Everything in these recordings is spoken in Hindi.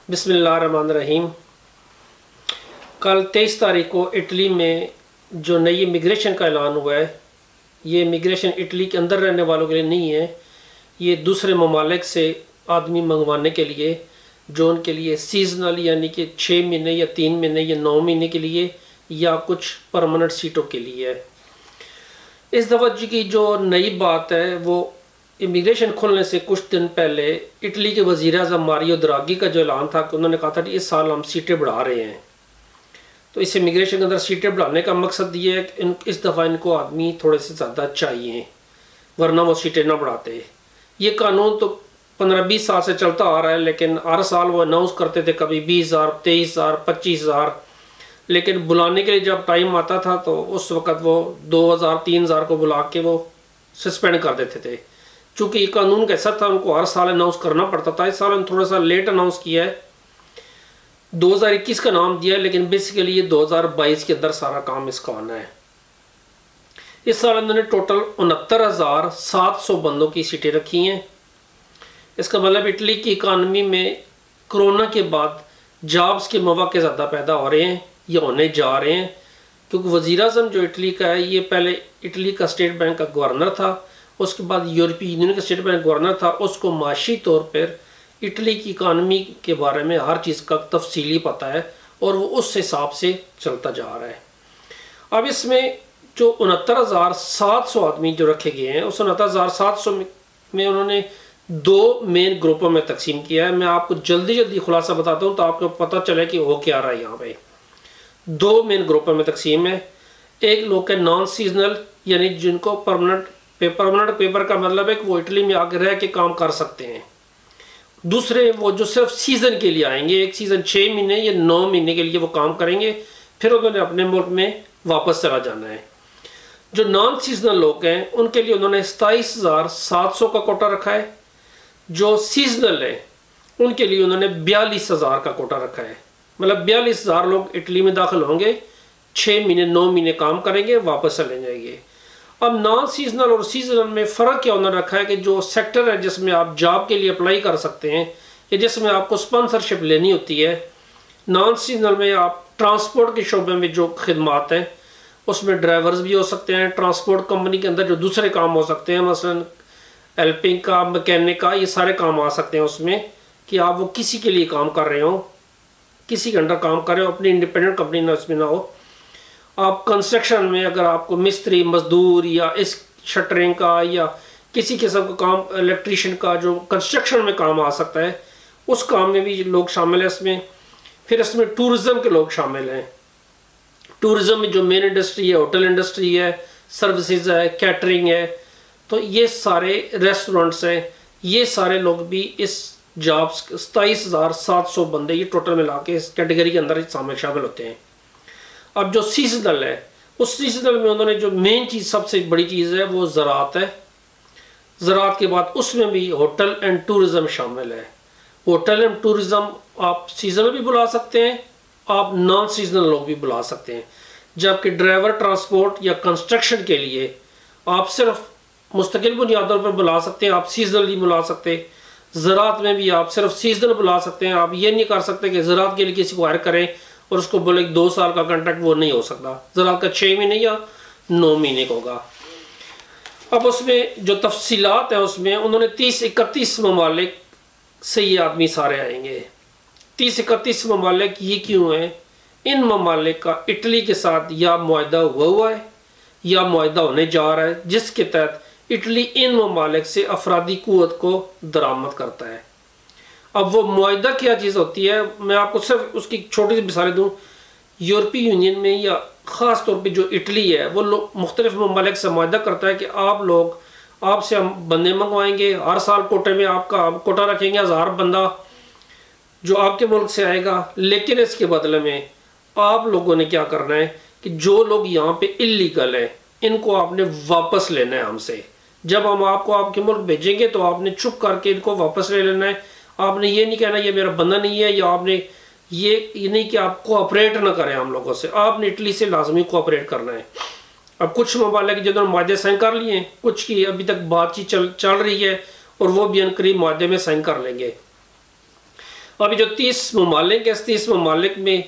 बिस्मिल्लाहिर्रहमानिर्रहीम। कल 23 तारीख को इटली में जो नई इमिग्रेशन का ऐलान हुआ है, ये इमिग्रेशन इटली के अंदर रहने वालों के लिए नहीं है, ये दूसरे ममालिक से आदमी मंगवाने के लिए जो उनके लिए सीजनल यानी कि 6 महीने या 3 महीने या 9 महीने के लिए या कुछ परमानेंट सीटों के लिए है। इस दफ़ा की जो नई बात है वो इमिग्रेशन खुलने से कुछ दिन पहले इटली के वज़ीर आज़म मारियो द्रागी का जो ऐलान था कि उन्होंने कहा था कि इस साल हम सीटें बढ़ा रहे हैं। तो इस इमिग्रेशन के अंदर सीटें बढ़ाने का मकसद ये है कि इस दफ़ा इनको आदमी थोड़े से ज़्यादा चाहिए, वरना वो सीटें ना बढ़ाते। ये कानून तो 15-20 साल से चलता आ रहा है, लेकिन हर साल वो अनाउंस करते थे कभी 20,000, 23,000, 25,000, लेकिन बुलाने के लिए जब टाइम आता था तो उस वक़्त वो 2,000, 3,000 को बुला के वो सस्पेंड कर देते थे। चूँकि ये कानून कैसा था, उनको हर साल अनाउंस करना पड़ता था। इस साल उन्होंने थोड़ा सा लेट अनाउंस किया है, 2021 का नाम दिया है, लेकिन बेसिकली ये 2022 के अंदर सारा काम इसका आना है। इस साल उन्होंने टोटल 69,700 बंदों की सीटें रखी हैं। इसका मतलब इटली की इकानमी में कोरोना के बाद जॉब्स के मौके ज़्यादा पैदा हो रहे हैं या होने जा रहे हैं, क्योंकि वज़ीर आज़म जो इटली का है ये पहले इटली का स्टेट बैंक का गवर्नर था, उसके बाद यूरोपीय यूनियन का स्टेट बैंक गवर्नर था। उसको माशी तौर पर इटली की इकानमी के बारे में हर चीज़ का तफसीली पता है और वो उस हिसाब से चलता जा रहा है। अब इसमें जो 69,700 आदमी जो रखे गए हैं, उस 69,700 में उन्होंने 2 मेन ग्रुपों में तकसीम किया है। मैं आपको जल्दी खुलासा बताता हूँ तो आपको पता चले कि हो क्या रहा है। यहाँ पे 2 मेन ग्रुपों में तकसीम है। एक लोग है नॉन सीजनल, यानी जिनको परमानेंट पेपर का मतलब है कि वो इटली में आकर रह के काम कर सकते हैं। दूसरे वो जो सिर्फ सीज़न के लिए आएंगे, एक सीज़न 6 महीने या 9 महीने के लिए वो काम करेंगे, फिर उन्होंने अपने मुल्क में वापस चला जाना है। जो नॉन सीजनल लोग हैं उनके लिए उन्होंने 27,700 का कोटा रखा है। जो सीजनल है उनके लिए उन्होंने 42,000 का कोटा रखा है। मतलब 42,000 लोग इटली में दाखिल होंगे, 6 महीने 9 महीने काम करेंगे, वापस चले जाएंगे। अब नॉन सीजनल और सीजनल में फ़र्क क्या उन्होंने रखा है कि जो सेक्टर है जिसमें आप जॉब के लिए अप्लाई कर सकते हैं या जिसमें आपको स्पॉन्सरशिप लेनी होती है, नॉन सीजनल में आप ट्रांसपोर्ट के शोबे में जो खिदमात हैं उसमें ड्राइवर्स भी हो सकते हैं। ट्रांसपोर्ट कंपनी के अंदर जो दूसरे काम हो सकते हैं, मसलन हेल्पिंग का, मैकेनिक का, ये सारे काम आ सकते हैं उसमें, कि आप वो किसी के लिए काम कर रहे हो, किसी के अंडर काम कर रहे हो, अपनी इंडिपेंडेंट कंपनी ना उसमें ना हो। आप कंस्ट्रक्शन में अगर आपको मिस्त्री मजदूर या इस शटरिंग का या किसी किस्म का काम, इलेक्ट्रीशियन का जो कंस्ट्रक्शन में काम आ सकता है, उस काम में भी लोग शामिल हैं इसमें। फिर इसमें टूरिज़म के लोग शामिल हैं। टूरिज़म में जो मेन इंडस्ट्री है, होटल इंडस्ट्री है, सर्विसेज है, कैटरिंग है, तो ये सारे रेस्टोरेंट्स हैं, ये सारे लोग भी इस जॉब्स 27,700 बंदे ये टोटल मिला के इस कैटेगरी के अंदर शामिल होते हैं। अब जो सीजनल है, उस सीजनल में उन्होंने जो मेन चीज़, सबसे बड़ी चीज़ है वो ज़राअत है। ज़राअत के बाद उसमें भी होटल एंड टूरिज़म शामिल है। होटल एंड टूरिज़म आप सीजनल भी बुला सकते हैं, आप नॉन सीजनल लोग भी बुला सकते हैं। जबकि ड्राइवर, ट्रांसपोर्ट या कंस्ट्रक्शन के लिए आप सिर्फ मुस्तकिल बुनियादों पर बुला सकते हैं, आप सीजनल नहीं बुला सकते। ज़राअत में भी आप सिर्फ सीजनल बुला सकते हैं। आप ये नहीं कर सकते कि ज़राअत के लिए किसी को हायर करें और उसको बोले 2 साल का कॉन्ट्रैक्ट, वो नहीं हो सकता। ज़राअत का 6 महीने या 9 महीने का होगा। अब उसमें जो तफसीलात हैं उसमें उन्होंने 30-31 ममालिक से ये आदमी सारे आएंगे। 30-31 ममालिक ये क्यों हैं? इन ममालिक का इटली के साथ या मुआहदा हुआ है या मुआहदा होने जा रहा है, जिसके तहत इटली इन ममालिक से अफरादी क़ुव्वत को दरामद करता है। अब वो मुआहदा क्या चीज़ होती है, मैं आपको सिर्फ उसकी छोटी सी मिसालें दूँ। यूरोपीय यूनियन में या ख़ास तौर पे जो इटली है, वो लोग मुख्तलिफ ममालिक से मुआहदा करता है कि आपसे हम बंदे मंगवाएंगे, हर साल कोटे में आपका कोटा रखेंगे 1000 बंदा जो आपके मुल्क से आएगा, लेकिन इसके बदले में आप लोगों ने क्या करना है कि जो लोग यहाँ पे इल्लीगल हैं इनको आपने वापस लेना है हमसे। जब हम आपको आपके मुल्क भेजेंगे तो आपने चुप करके इनको वापस ले लेना है। आपने ये नहीं कहना ये मेरा बंदा नहीं है, या आपने ये नहीं कि आप कोऑपरेट ना करें हम लोगों से, आपने इटली से लाजमी कोऑपरेट करना है। अब कुछ ममालिक जिन्होंने मादे साइन कर लिए हैं, कुछ की अभी तक बातचीत चल रही है और वो भी अनकरीब मादे में साइन कर लेंगे। अभी जो 30 ममालिक है, 30 ममालिक में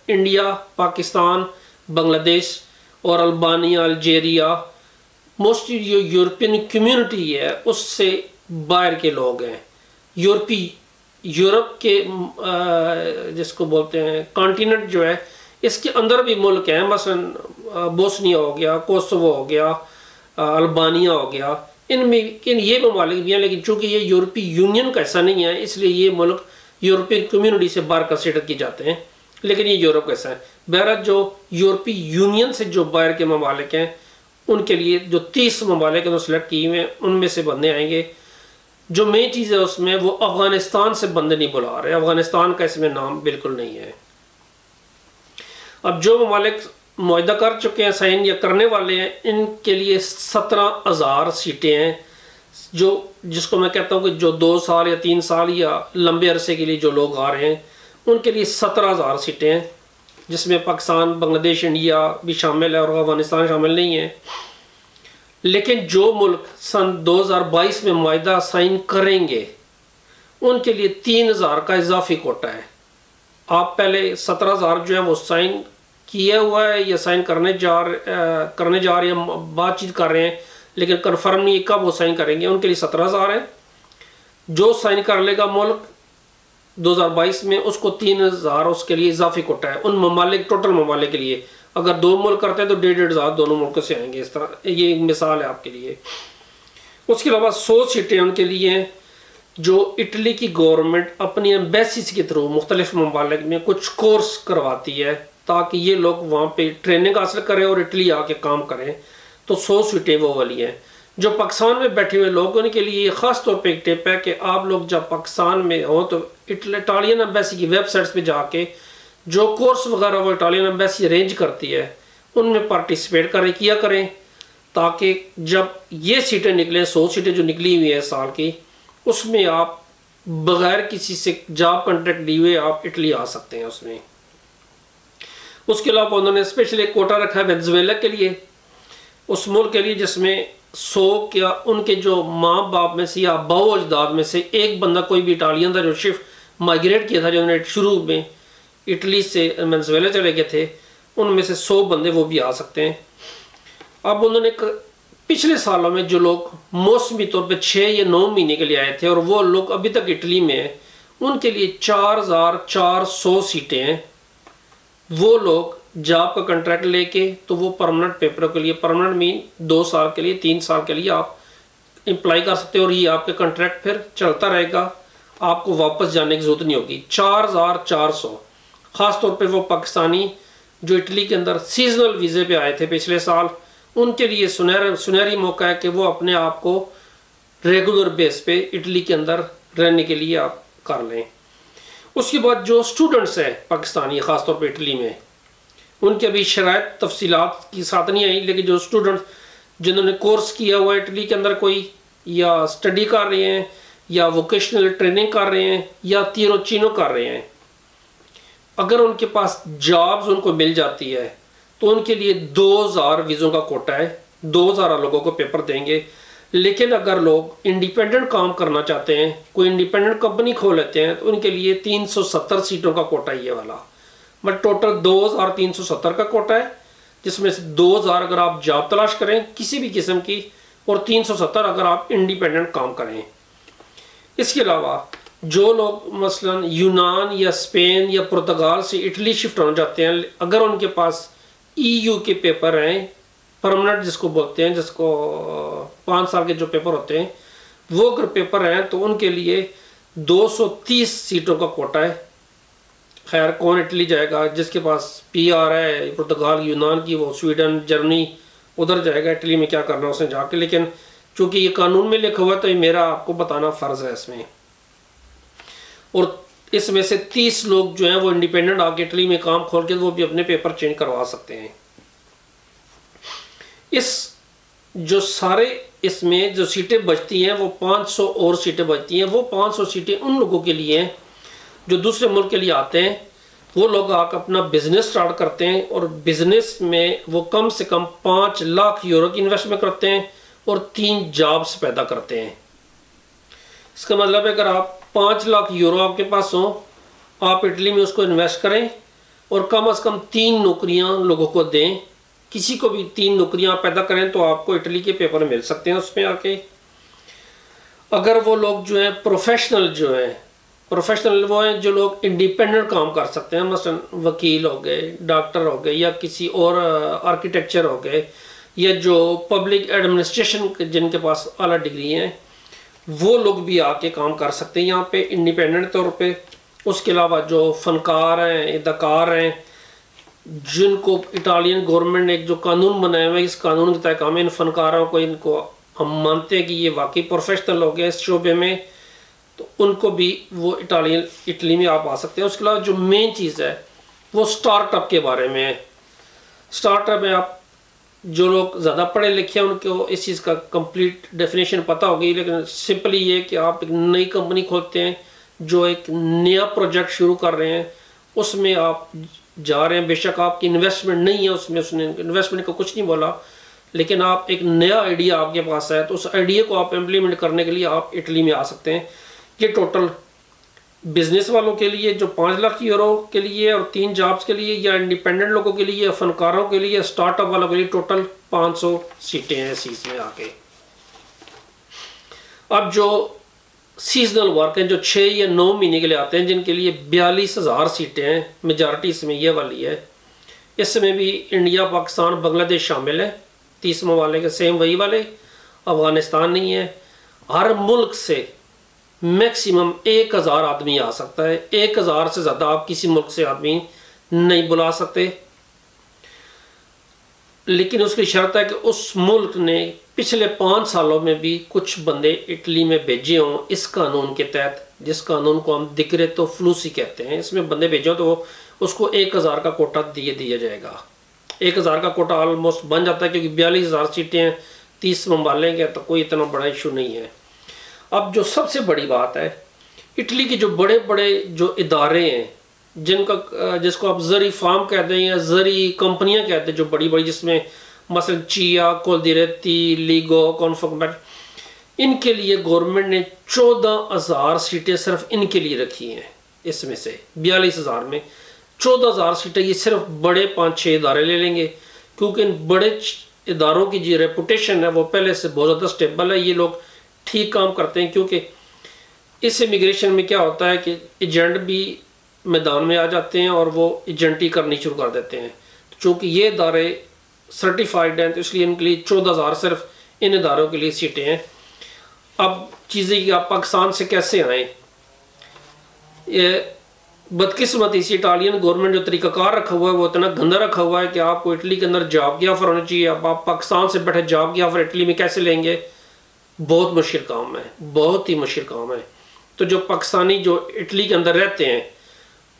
इंडिया, पाकिस्तान, बांग्लादेश और अल्बानिया, अल्जीरिया, मोस्टली जो यूरोपियन कम्युनिटी है उससे बाहर के लोग हैं। यूरोप के जिसको बोलते हैं कॉन्टिनेंट जो है, इसके अंदर भी मुल्क हैं, मसलन बोस्निया हो गया, कोसोवो हो गया, अल्बानिया हो गया, इनमें ये ममालिक भी हैं, लेकिन चूंकि ये यूरोपीय यूनियन का हिस्सा नहीं है इसलिए ये मुल्क यूरोपियन कम्युनिटी से बाहर कंसिडर किए जाते हैं, लेकिन ये यूरोप का हिस्सा है। बहरहाल जो यूरोपीय यूनियन से जो बाहर के ममालिक हैं उनके लिए जो 30 ममालिक हैं सेलेक्ट किए हुए हैं उनमें से बंदे आएंगे। जो मेन चीज़ है उसमें वो अफगानिस्तान से बंदे नहीं बुला रहे, अफगानिस्तान का इसमें नाम बिल्कुल नहीं है। अब जो ममालिक मुआहदा कर चुके हैं, साइन या करने वाले हैं, इनके लिए 17,000 सीटें हैं, जो जिसको मैं कहता हूँ कि जो 2 साल या 3 साल या लंबे अरसे के लिए जो लोग आ रहे हैं उनके लिए 17,000 सीटें हैं, जिसमें पाकिस्तान, बांग्लादेश, इंडिया भी शामिल है और अफगानिस्तान शामिल नहीं है। लेकिन जो मुल्क सन 2022 में मुआहदा साइन करेंगे उनके लिए 3,000 का इजाफी कोटा है। आप पहले 17,000 जो है वो साइन किया हुआ है या साइन करने जा रहे हैं, बातचीत कर रहे हैं, लेकिन कन्फर्म नहीं कब वो साइन करेंगे, उनके लिए 17,000 है। जो साइन कर लेगा मुल्क 2022 में उसको 3,000 उसके लिए इजाफी कोटा है। उन ममालिक, टोटल ममालिक के लिए अगर 2 मुल्क करते हैं तो 1,500 दोनों मुल्कों से आएंगे। इस तरह ये एक मिसाल है आपके लिए। उसके अलावा 100 सीटें उनके लिए हैं जो इटली की गवर्नमेंट अपनी एम्बेसीज के थ्रू मुख्तलिफ ममालिक में कुछ कोर्स करवाती है ताकि ये लोग वहाँ पे ट्रेनिंग हासिल करें और इटली आके काम करें। तो 100 सीटें वो वाली हैं। जो पाकिस्तान में बैठे हुए लोग उनके लिए ख़ास तौर पे एक टिप है कि आप लोग जब पाकिस्तान में हो तो इटालियन एम्बेसी की वेबसाइट्स पे जाके जो कोर्स वगैरह वो इटालियन एम्बेसी अरेंज करती है उनमें पार्टिसिपेट किया करें, ताकि जब ये सीटें निकलें, 100 सीटें जो निकली हुई हैं साल की, उसमें आप बगैर किसी से जॉब कॉन्ट्रैक्ट लिए हुए आप इटली आ सकते हैं उसमें। उसके अलावा उन्होंने स्पेशल एक कोटा रखा है वेनेजुएला के लिए, उस मुल्क के लिए जिसमें 100 क्या उनके जो माँ बाप में से या अब्बाओ अजदाद में से एक बंदा कोई भी इटालियन था जो शिफ्ट माइग्रेट किया था, जिन्होंने शुरू में इटली से वेनेजुएला चले गए थे, उनमें से 100 बंदे वो भी आ सकते हैं। अब उन्होंने पिछले सालों में जो लोग मौसमी तौर पे 6 या 9 महीने के लिए आए थे और वो लोग अभी तक इटली में हैं, उनके लिए 4,400 सीटें हैं। वो लोग जॉब का कॉन्ट्रैक्ट लेके तो वो परमानेंट पेपरों के लिए, परमानेंट मीन 2 साल के लिए, 3 साल के लिए आप अप्लाई कर सकते हो और ये आपके कॉन्ट्रैक्ट फिर चलता रहेगा, आपको वापस जाने की जरूरत नहीं होगी। 4,400 ख़ास तौर पे वो पाकिस्तानी जो इटली के अंदर सीजनल वीज़े पे आए थे पिछले साल, उनके लिए सुनहरी मौका है कि वो अपने आप को रेगुलर बेस पे इटली के अंदर रहने के लिए आप कर लें। उसके बाद जो स्टूडेंट्स हैं पाकिस्तानी ख़ास तौर पे इटली में, उनके अभी शराइत तफसीलात की साथ नहीं आई, लेकिन जो स्टूडेंट्स जिन्होंने कोर्स किया हुआ है इटली के अंदर कोई, या स्टडी कर रहे हैं या वोकेशनल ट्रेनिंग कर रहे हैं या तीरोचीनो कर रहे हैं, अगर उनके पास जॉब्स उनको मिल जाती है तो उनके लिए 2,000 वीज़ों का कोटा है, 2,000 लोगों को पेपर देंगे। लेकिन अगर लोग इंडिपेंडेंट काम करना चाहते हैं, कोई इंडिपेंडेंट कंपनी खोल लेते हैं, तो उनके लिए 370 सीटों का कोटा ये वाला, बट टोटल 2,370 का कोटा है, जिसमें से 2,000 अगर आप जॉब तलाश करें किसी भी किस्म की और 370 अगर आप इंडिपेंडेंट काम करें। इसके अलावा जो लोग मसलन यूनान या स्पेन या पुर्तगाल से इटली शिफ्ट होना चाहते हैं, अगर उनके पास EU के पेपर हैं, परमानेंट जिसको बोलते हैं, जिसको 5 साल के जो पेपर होते हैं, वो अगर पेपर हैं तो उनके लिए 230 सीटों का कोटा है। खैर कौन इटली जाएगा, जिसके पास PR है पुर्तगाल, यूनान की, वो स्वीडन, जर्मनी उधर जाएगा, इटली में क्या करना उसने जाके। लेकिन चूंकि ये कानून में लिखा हुआ है तो ये मेरा आपको बताना फ़र्ज़ है इसमें। और इसमें से 30 लोग जो हैं वो इंडिपेंडेंट आके इटली में काम खोल के वो भी अपने पेपर चेंज करवा सकते हैं। इस जो सारे इसमें जो सीटें बचती हैं वो 500 और सीटें बचती हैं। वो 500 सीटें उन लोगों के लिए हैं जो दूसरे मुल्क के लिए आते हैं। वो लोग आकर अपना बिजनेस स्टार्ट करते हैं और बिजनेस में वो कम से कम 5 लाख यूरो की इन्वेस्टमेंट करते हैं और 3 जॉब्स पैदा करते हैं। इसका मतलब है अगर आप 5 लाख यूरो आपके पास हो, आप इटली में उसको इन्वेस्ट करें और कम से कम 3 नौकरियां लोगों को दें, किसी को भी 3 नौकरियां पैदा करें तो आपको इटली के पेपर मिल सकते हैं उसमें आके। अगर वो लोग जो हैं प्रोफेशनल वो हैं जो लोग इंडिपेंडेंट काम कर सकते हैं, मसलन वकील हो गए, डॉक्टर हो गए, या किसी और आर्किटेक्चर हो गए, या जो पब्लिक एडमिनिस्ट्रेशन जिनके पास आला डिग्री हैं, वो लोग भी आके काम कर सकते हैं यहाँ पे इंडिपेंडेंट तौर पे। उसके अलावा जो फनकार हैं, अदाकार हैं, जिनको इटालियन गवर्नमेंट ने एक जो कानून बनाया हुआ है, इस कानून के तहत हम इन फनकारों को, इनको हम मानते हैं कि ये वाकई प्रोफेशनल लोग हैं इस शोबे में, तो उनको भी वो इटली में आप आ सकते हैं। उसके अलावा जो मेन चीज़ है वो स्टार्टअप के बारे में है। स्टार्टअप में आप जो लोग ज़्यादा पढ़े लिखे हैं उनको इस चीज़ का कंप्लीट डेफिनेशन पता होगी, लेकिन सिंपली ये कि आप एक नई कंपनी खोलते हैं, जो एक नया प्रोजेक्ट शुरू कर रहे हैं, उसमें आप जा रहे हैं। बेशक आपकी इन्वेस्टमेंट नहीं है उसमें, उसने इन्वेस्टमेंट को कुछ नहीं बोला, लेकिन आप एक नया आइडिया आपके पास है तो उस आइडिया को आप इम्प्लीमेंट करने के लिए आप इटली में आ सकते हैं। ये टोटल बिजनेस वालों के लिए जो 5 लाख यूरो के लिए और 3 जॉब्स के लिए, या इंडिपेंडेंट लोगों के लिए, फनकारों के लिए, स्टार्टअप वालों के लिए टोटल 500 सीटें हैं इस चीज़ में आके। अब जो सीजनल वर्क हैं जो 6 या 9 महीने के लिए आते हैं, जिनके लिए 42,000 सीटें हैं, मेजॉरिटी इसमें ये वाली है। इसमें भी इंडिया, पाकिस्तान, बांग्लादेश शामिल है, 30 ममालिक के सेम वही वाले, अफगानिस्तान नहीं है। हर मुल्क से मैक्सिमम 1000 आदमी आ सकता है, 1000 से ज़्यादा आप किसी मुल्क से आदमी नहीं बुला सकते, लेकिन उसकी शर्त है कि उस मुल्क ने पिछले 5 सालों में भी कुछ बंदे इटली में भेजे हों इस कानून के तहत, जिस कानून को हम डिक्रेतो फ्लूसी कहते हैं। इसमें बंदे भेजे तो उसको 1000 का कोटा दिया जाएगा। 1000 का कोटा ऑलमोस्ट बन जाता है, क्योंकि 42,000 सीटें हैं, 30 ममालिक हैं, तो कोई इतना बड़ा इशू नहीं है। अब जो सबसे बड़ी बात है, इटली के जो बड़े बड़े जो इदारे हैं, जिसको आप ज़री फार्म कहते हैं या ज़री कंपनियां कहते हैं, जो बड़ी बड़ी, जिसमें मसलन चिया, कोल्दिरेती, लीगो, कॉन्फॉर्मेट, इनके लिए गवर्नमेंट ने 14,000 सीटें सिर्फ इनके लिए रखी हैं। इसमें से 42,000 में 14,000 सीटें ये सिर्फ बड़े 5-6 इदारे ले लेंगे, क्योंकि इन बड़े इदारों की जो रेपुटेशन है वो पहले से बहुत ज़्यादा स्टेबल है। ये लोग ठीक काम करते हैं, क्योंकि इस इमिग्रेशन में क्या होता है कि एजेंट भी मैदान में आ जाते हैं और वो एजेंटी करनी शुरू कर देते हैं। चूँकि ये इदारे सर्टिफाइड हैं तो इसलिए इनके लिए 14,000 सिर्फ इन इदारों के लिए सीटें हैं। अब चीज़ें कि आप पाकिस्तान से कैसे आएँ, ये बदकिस्मती से इटालियन गवर्नमेंट जो तरीक़ाकार रखा हुआ है वो इतना गंदा रखा हुआ है कि आपको इटली के अंदर जॉब की ऑफर होनी चाहिए। अब आप पाकिस्तान से बैठे जॉब की ऑफर इटली में कैसे लेंगे, बहुत मुश्किल काम है, बहुत ही मुश्किल काम है। तो जो पाकिस्तानी जो इटली के अंदर रहते हैं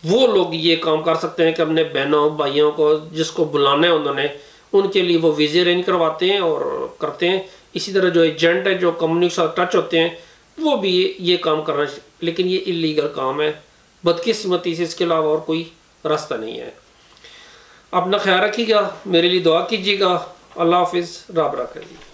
वो लोग ये काम कर सकते हैं कि अपने बहनों भाइयों को जिसको बुलाना है उन्होंने, उनके लिए वो वीज़े अरेंज करवाते हैं और करते हैं। इसी तरह जो एजेंट है जो कंपनी के साथ टच होते हैं वो भी ये काम करना, लेकिन ये इलीगल काम है बदकिस्मती से, इसके अलावा और कोई रास्ता नहीं है। अपना ख्याल रखिएगा, मेरे लिए दुआ कीजिएगा। अल्लाह हाफिज़, रब रखें।